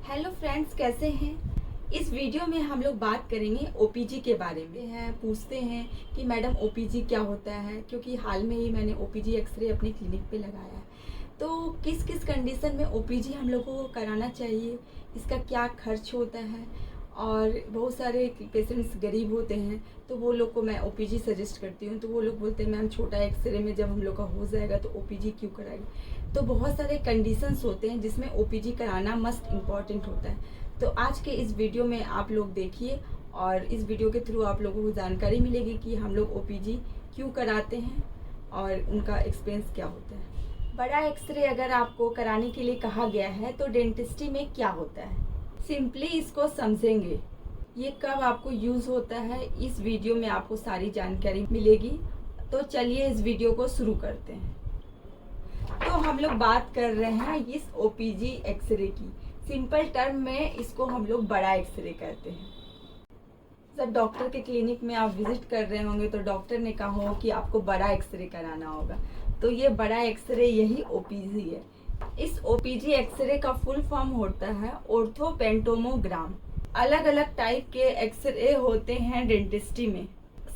Hello friends, कैसे हैं। इस वीडियो में हम लोग बात करेंगे ओपीजी के बारे में। पूछते हैं कि मैडम ओपीजी क्या होता है, क्योंकि हाल में ही मैंने ओपीजी एक्सरे अपनी क्लिनिक पे लगाया है। तो किस किस कंडीशन में ओपीजी हम लोगों को कराना चाहिए, इसका क्या खर्च होता है। और बहुत सारे पेशेंट्स गरीब होते हैं तो वो लोग को मैं ओपीजी सजेस्ट करती हूँ, तो वो लोग बोलते हैं मैम छोटा एक्सरे में जब हम लोग का हो जाएगा तो ओपीजी क्यों कराएंगे। तो बहुत सारे कंडीशंस होते हैं जिसमें ओपीजी कराना मस्ट इम्पॉर्टेंट होता है। तो आज के इस वीडियो में आप लोग देखिए और इस वीडियो के थ्रू आप लोगों को जानकारी मिलेगी कि हम लोग ओपीजी क्यों कराते हैं और उनका एक्सपेंस क्या होता है। बड़ा एक्सरे अगर आपको कराने के लिए कहा गया है तो डेंटिस्ट्री में क्या होता है, सिंपली इसको समझेंगे। ये कब आपको यूज़ होता है, इस वीडियो में आपको सारी जानकारी मिलेगी। तो चलिए इस वीडियो को शुरू करते हैं। तो हम लोग बात कर रहे हैं इस ओपीजी एक्सरे की। सिंपल टर्म में इसको हम लोग बड़ा एक्सरे कहते हैं। जब डॉक्टर के क्लिनिक में आप विजिट कर रहे होंगे तो डॉक्टर ने कहा हो कि आपको बड़ा एक्सरे कराना होगा, तो ये बड़ा एक्सरे यही ओपीजी है। इस ओपीजी एक्सरे का फुल फॉर्म होता है ऑर्थोपेंटोमोग्राम। अलग अलग टाइप के एक्सरे होते हैं डेंटिस्ट्री में।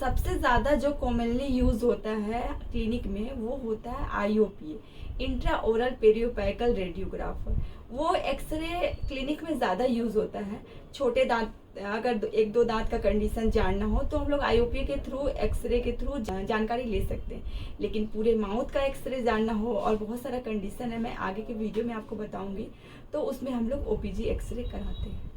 सबसे ज़्यादा जो कॉमनली यूज होता है क्लिनिक में वो होता है आईओपी, इंट्रा ओरल पेरियोपेकल रेडियोग्राफर। वो एक्सरे क्लिनिक में ज़्यादा यूज होता है। छोटे दांत, अगर एक दो दांत का कंडीशन जानना हो तो हम लोग आईओपी के थ्रू, एक्सरे के थ्रू जानकारी ले सकते हैं। लेकिन पूरे माउथ का एक्सरे जानना हो और बहुत सारा कंडीशन है, मैं आगे के वीडियो में आपको बताऊंगी, तो उसमें हम लोग ओपीजी एक्सरे कराते हैं।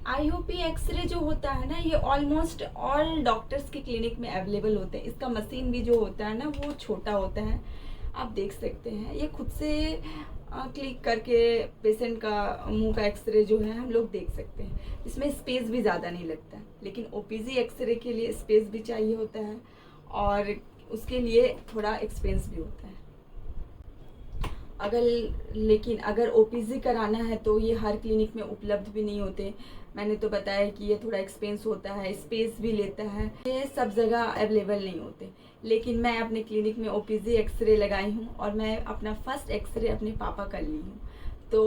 आईओपी एक्सरे जो होता है ना, ये ऑलमोस्ट ऑल डॉक्टर्स की क्लिनिक में अवेलेबल होते हैं। इसका मशीन भी जो होता है ना वो छोटा होता है, आप देख सकते हैं। ये खुद से क्लिक करके पेशेंट का मुंह का एक्सरे जो है हम लोग देख सकते हैं। इसमें स्पेस भी ज़्यादा नहीं लगता, लेकिन ओपीजी एक्सरे के लिए स्पेस भी चाहिए होता है और उसके लिए थोड़ा एक्सपेंस भी होता है। लेकिन अगर ओपीजी कराना है तो ये हर क्लिनिक में उपलब्ध भी नहीं होते। मैंने तो बताया कि ये थोड़ा एक्सपेंस होता है, स्पेस भी लेता है, ये सब जगह अवेलेबल नहीं होते। लेकिन मैं अपने क्लिनिक में ओपीजी एक्सरे लगाई हूँ और मैं अपना फर्स्ट एक्सरे अपने पापा कर ली हूँ। तो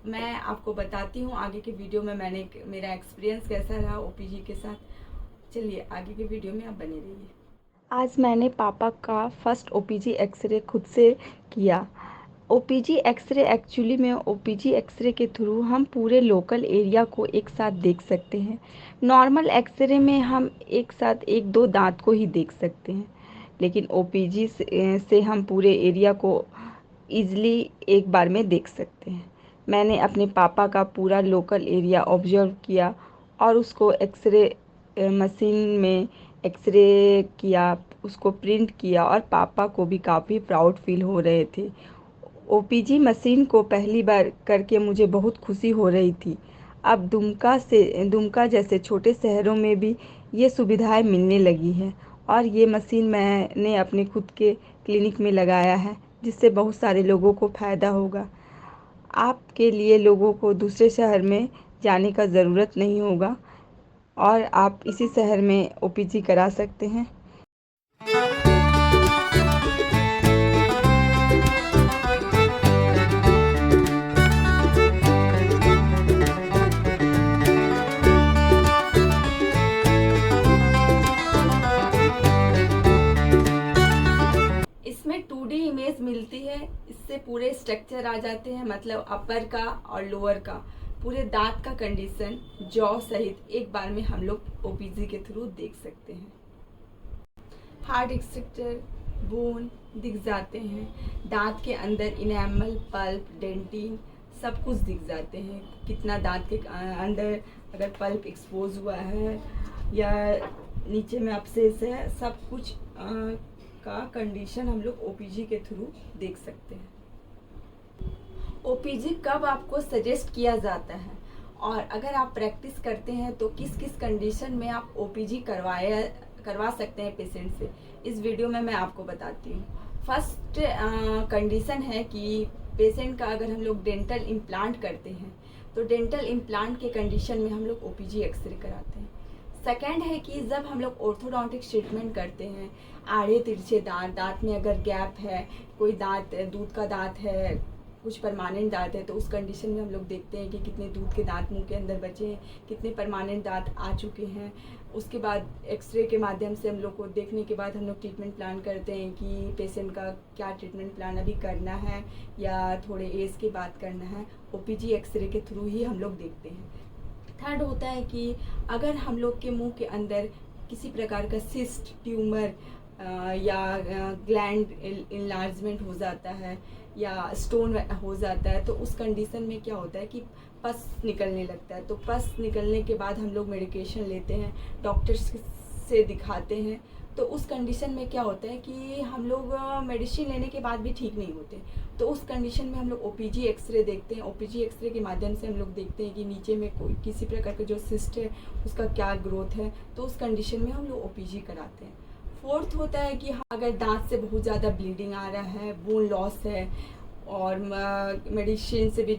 मैं आपको बताती हूँ आगे के वीडियो में मेरा एक्सपीरियंस कैसा रहा ओपीजी के साथ। चलिए आगे के वीडियो में आप बने रहिए। आज मैंने पापा का फर्स्ट ओपीजी एक्सरे खुद से किया। ओपीजी एक्सरे एक्चुअली में ओपीजी एक्सरे के थ्रू हम पूरे लोकल एरिया को एक साथ देख सकते हैं। नॉर्मल एक्सरे में हम एक साथ एक दो दांत को ही देख सकते हैं, लेकिन ओपीजी से हम पूरे एरिया को ईज़िली एक बार में देख सकते हैं। मैंने अपने पापा का पूरा लोकल एरिया ऑब्जर्व किया और उसको एक्सरे मशीन में एक्सरे किया, उसको प्रिंट किया और पापा को भी काफ़ी प्राउड फील हो रहे थे। ओपीजी मशीन को पहली बार करके मुझे बहुत खुशी हो रही थी। अब दुमका जैसे छोटे शहरों में भी ये सुविधाएं मिलने लगी हैं और ये मशीन मैंने अपने खुद के क्लिनिक में लगाया है, जिससे बहुत सारे लोगों को फ़ायदा होगा। आपके लिए लोगों को दूसरे शहर में जाने का ज़रूरत नहीं होगा और आप इसी शहर में ओपीजी करा सकते हैं। इसमें 2D इमेज मिलती है, इससे पूरे स्ट्रक्चर आ जाते हैं, मतलब अपर का और लोअर का पूरे दांत का कंडीशन, जॉ सहित एक बार में हम लोग ओपीजी के थ्रू देख सकते हैं। हार्ड स्ट्रक्चर, बोन दिख जाते हैं, दांत के अंदर इनेमल, पल्प, डेंटिन सब कुछ दिख जाते हैं। कितना दांत के अंदर अगर पल्प एक्सपोज हुआ है या नीचे में अपसेस है, सब कुछ का कंडीशन हम लोग ओपीजी के थ्रू देख सकते हैं। ओपीजी कब आपको सजेस्ट किया जाता है और अगर आप प्रैक्टिस करते हैं तो किस किस कंडीशन में आप ओपीजी करवा सकते हैं पेशेंट से, इस वीडियो में मैं आपको बताती हूँ। फर्स्ट कंडीशन है कि पेशेंट का अगर हम लोग डेंटल इम्प्लांट करते हैं तो डेंटल इम्प्लांट के कंडीशन में हम लोग ओपीजी एक्सरे कराते हैं। सेकेंड है कि जब हम लोग ऑर्थोडोंटिक ट्रीटमेंट करते हैं, आड़े तिरछे दांत में अगर गैप है, कोई दांत दूध का दांत है, कुछ परमानेंट दांत है तो उस कंडीशन में हम लोग देखते हैं कि कितने दूध के दांत मुंह के अंदर बचे हैं, कितने परमानेंट दांत आ चुके हैं। उसके बाद एक्सरे के माध्यम से हम लोग को देखने के बाद हम लोग ट्रीटमेंट प्लान करते हैं कि पेशेंट का क्या ट्रीटमेंट प्लान अभी करना है या थोड़े एज के बाद करना है। ओपीजी एक्सरे के थ्रू ही हम लोग देखते हैं। थर्ड होता है कि अगर हम लोग के मुंह के अंदर किसी प्रकार का सिस्ट, ट्यूमर या ग्लैंड इनलार्जमेंट हो जाता है या स्टोन हो जाता है तो उस कंडीशन में क्या होता है कि पस निकलने लगता है। तो पस निकलने के बाद हम लोग मेडिकेशन लेते हैं, डॉक्टर्स से दिखाते हैं। तो उस कंडीशन में क्या होता है कि हम लोग मेडिसिन लेने के बाद भी ठीक नहीं होते, तो उस कंडीशन में हम लोग ओपीजी एक्सरे देखते हैं। ओपीजी एक्सरे के माध्यम से हम लोग देखते हैं कि नीचे में कोई किसी प्रकार का जो सिस्ट है उसका क्या ग्रोथ है, तो उस कंडीशन में हम लोग ओपीजी कराते हैं। फोर्थ होता है कि अगर दांत से बहुत ज़्यादा ब्लीडिंग आ रहा है, बोन लॉस है और मेडिसिन से भी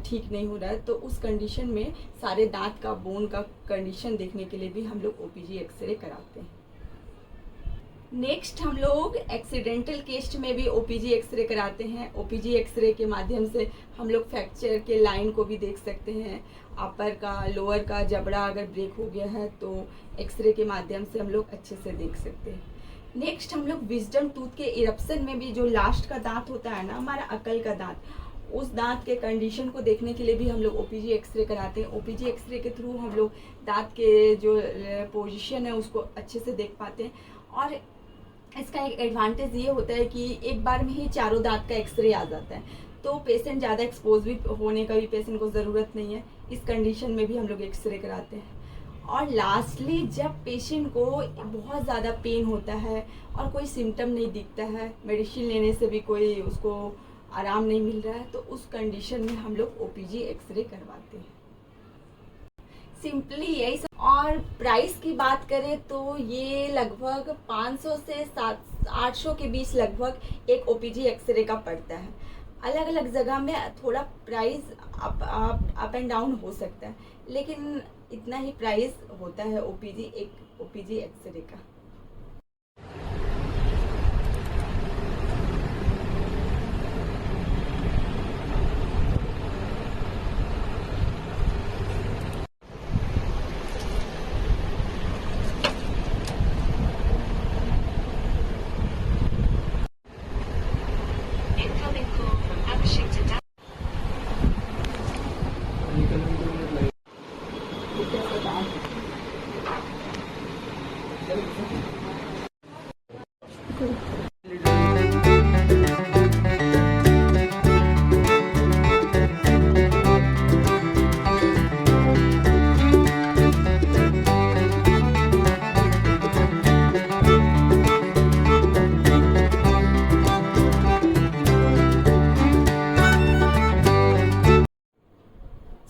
ठीक नहीं हो रहा है, तो उस कंडीशन में सारे दांत का बोन का कंडीशन देखने के लिए भी हम लोग ओपीजी एक्सरे कराते हैं। नेक्स्ट हम लोग एक्सीडेंटल केस में भी ओपीजी एक्सरे कराते हैं। ओपीजी एक्सरे के माध्यम से हम लोग फ्रैक्चर के लाइन को भी देख सकते हैं। अपर का, लोअर का जबड़ा अगर ब्रेक हो गया है तो एक्सरे के माध्यम से हम लोग अच्छे से देख सकते हैं। नेक्स्ट हम लोग विजडम टूथ के इरप्शन में भी जो लास्ट का दांत होता है ना, हमारा अकल का दांत, उस दांत के कंडीशन को देखने के लिए भी हम लोग ओपीजी एक्सरे कराते हैं। ओपीजी एक्सरे के थ्रू हम लोग दांत के जो पोजीशन है उसको अच्छे से देख पाते हैं। और इसका एक एडवांटेज ये होता है कि एक बार में ही चारों दांत का एक्सरे आ जाता है, तो पेशेंट ज़्यादा एक्सपोज भी होने का भी पेशेंट को ज़रूरत नहीं है। इस कंडीशन में भी हम लोग एक्सरे कराते हैं। और लास्टली जब पेशेंट को बहुत ज़्यादा पेन होता है और कोई सिम्टम नहीं दिखता है, मेडिसिन लेने से भी कोई उसको आराम नहीं मिल रहा है, तो उस कंडीशन में हम लोग ओपीजी एक्सरे करवाते हैं। सिंपली यही सब। और प्राइस की बात करें तो ये लगभग 500 से 800 के बीच लगभग एक ओपीजी एक्सरे का पड़ता है। अलग अलग जगह में थोड़ा प्राइस अप एंड डाउन हो सकता है, लेकिन इतना ही प्राइस होता है एक ओपीजी एक्सरे का।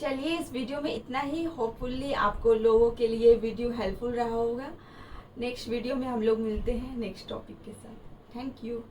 चलिए इस वीडियो में इतना ही। होपफुली आपको लोगों के लिए वीडियो हेल्पफुल रहा होगा। नेक्स्ट वीडियो में हम लोग मिलते हैं नेक्स्ट टॉपिक के साथ। Thank you.